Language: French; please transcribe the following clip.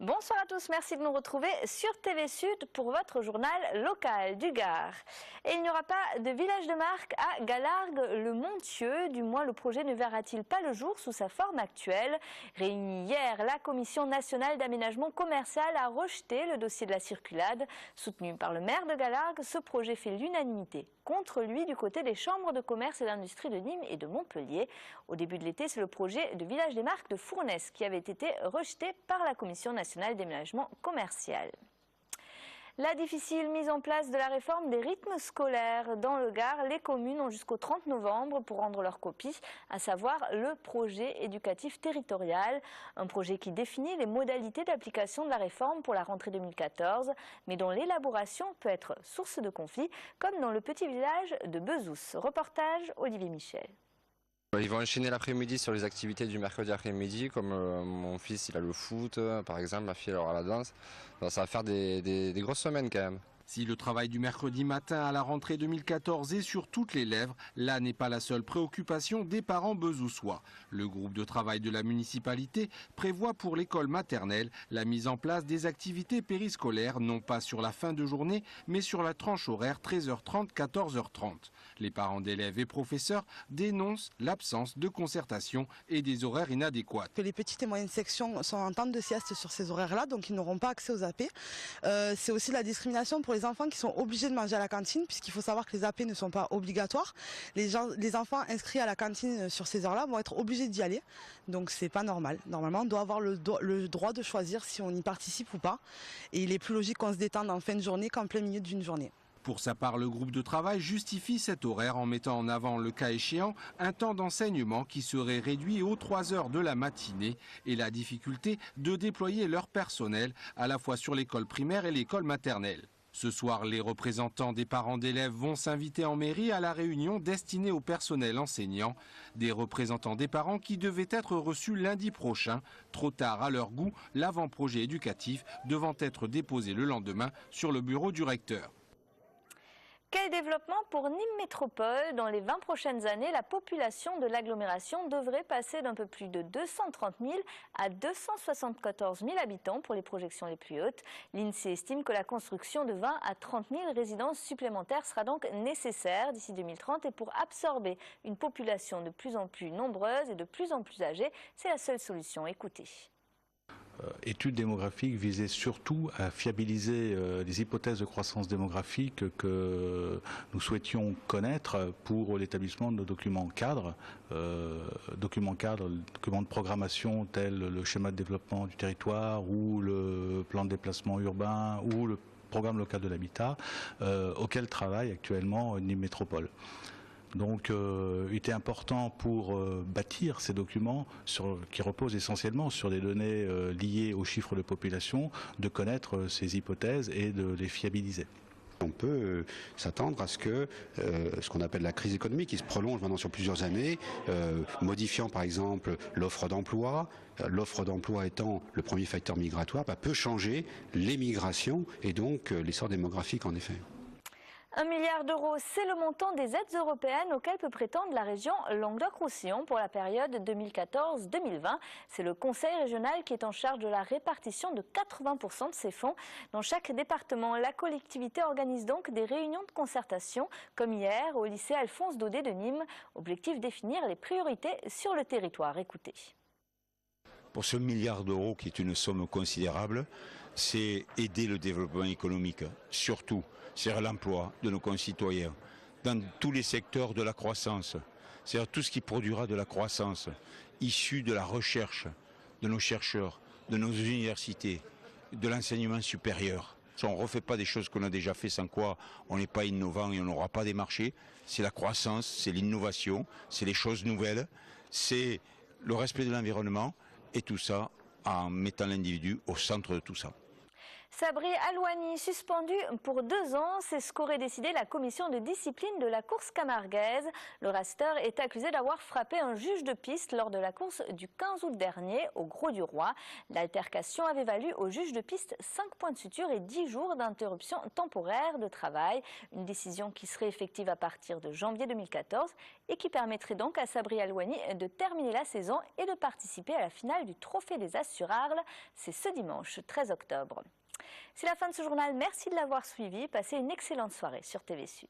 Bonsoir à tous, merci de nous retrouver sur TV Sud pour votre journal local du Gard. Et il n'y aura pas de village de marque à Galargues-le-Montieux, du moins le projet ne verra-t-il pas le jour sous sa forme actuelle. Réunie hier, la Commission nationale d'aménagement commercial a rejeté le dossier de la circulade. Soutenu par le maire de Galargues, ce projet fait l'unanimité contre lui du côté des chambres de commerce et d'industrie de Nîmes et de Montpellier. Au début de l'été, c'est le projet de village des marques de Fournes qui avait été rejeté par la Commission nationale d'aménagement commercial. La difficile mise en place de la réforme des rythmes scolaires. Dans le Gard, les communes ont jusqu'au 30 novembre pour rendre leur copie, à savoir le projet éducatif territorial. Un projet qui définit les modalités d'application de la réforme pour la rentrée 2014, mais dont l'élaboration peut être source de conflits, comme dans le petit village de Bezous. Reportage Olivier Michel. Ils vont enchaîner l'après-midi sur les activités du mercredi après-midi, comme mon fils il a le foot par exemple, ma fille elle aura la danse. Donc, ça va faire des grosses semaines quand même. Si le travail du mercredi matin à la rentrée 2014 est sur toutes les lèvres, là n'est pas la seule préoccupation des parents bezoussois. Le groupe de travail de la municipalité prévoit pour l'école maternelle la mise en place des activités périscolaires, non pas sur la fin de journée, mais sur la tranche horaire 13h30-14h30. Les parents d'élèves et professeurs dénoncent l'absence de concertation et des horaires inadéquats. Que les petites et moyennes sections sont en temps de sieste sur ces horaires-là, donc ils n'auront pas accès aux AP. C'est aussi la discrimination pour les enfants qui sont obligés de manger à la cantine, puisqu'il faut savoir que les AP ne sont pas obligatoires. Les enfants inscrits à la cantine sur ces heures-là vont être obligés d'y aller, donc c'est pas normal. Normalement, on doit avoir le droit de choisir si on y participe ou pas, et il est plus logique qu'on se détende en fin de journée qu'en plein milieu d'une journée. Pour sa part, le groupe de travail justifie cet horaire en mettant en avant, le cas échéant, un temps d'enseignement qui serait réduit aux 3 heures de la matinée et la difficulté de déployer leur personnel à la fois sur l'école primaire et l'école maternelle. Ce soir, les représentants des parents d'élèves vont s'inviter en mairie à la réunion destinée au personnel enseignant. Des représentants des parents qui devaient être reçus lundi prochain. Trop tard à leur goût, l'avant-projet éducatif devant être déposé le lendemain sur le bureau du recteur. Quel développement pour Nîmes Métropole? Dans les 20 prochaines années, la population de l'agglomération devrait passer d'un peu plus de 230 000 à 274 000 habitants pour les projections les plus hautes. L'INSEE estime que la construction de 20 à 30 000 résidences supplémentaires sera donc nécessaire d'ici 2030 et pour absorber une population de plus en plus nombreuse et de plus en plus âgée, c'est la seule solution. Écoutez. Études démographiques visaient surtout à fiabiliser les hypothèses de croissance démographique que nous souhaitions connaître pour l'établissement de nos documents cadres, documents de programmation tels le schéma de développement du territoire ou le plan de déplacement urbain ou le programme local de l'habitat auquel travaille actuellement Nîmes Métropole. Donc il était important pour bâtir ces documents qui reposent essentiellement sur des données liées aux chiffres de population, de connaître ces hypothèses et de les fiabiliser. On peut s'attendre à ce que ce qu'on appelle la crise économique qui se prolonge maintenant sur plusieurs années, modifiant par exemple l'offre d'emploi étant le premier facteur migratoire, peut changer les migrations et donc l'essor démographique en effet. 1 milliard d'euros, c'est le montant des aides européennes auxquelles peut prétendre la région Languedoc-Roussillon pour la période 2014-2020. C'est le conseil régional qui est en charge de la répartition de 80% de ces fonds. Dans chaque département, la collectivité organise donc des réunions de concertation, comme hier au lycée Alphonse Daudet de Nîmes. Objectif définir les priorités sur le territoire. Écoutez. Pour ce milliard d'euros, qui est une somme considérable, c'est aider le développement économique, surtout, c'est l'emploi de nos concitoyens, dans tous les secteurs de la croissance, c'est-à-dire tout ce qui produira de la croissance, issue de la recherche, de nos chercheurs, de nos universités, de l'enseignement supérieur. On ne refait pas des choses qu'on a déjà fait, sans quoi on n'est pas innovant et on n'aura pas des marchés. C'est la croissance, c'est l'innovation, c'est les choses nouvelles, c'est le respect de l'environnement, et tout ça en mettant l'individu au centre de tout ça. Sabri Alouani, suspendu pour 2 ans, c'est ce qu'aurait décidé la commission de discipline de la course camarguaise. Le resteur est accusé d'avoir frappé un juge de piste lors de la course du 15 août dernier au Gros du Roi. L'altercation avait valu au juge de piste 5 points de suture et 10 jours d'interruption temporaire de travail. Une décision qui serait effective à partir de janvier 2014 et qui permettrait donc à Sabri Alouani de terminer la saison et de participer à la finale du Trophée des As sur Arles. C'est ce dimanche 13 octobre. C'est la fin de ce journal, merci de l'avoir suivi, passez une excellente soirée sur TV Sud.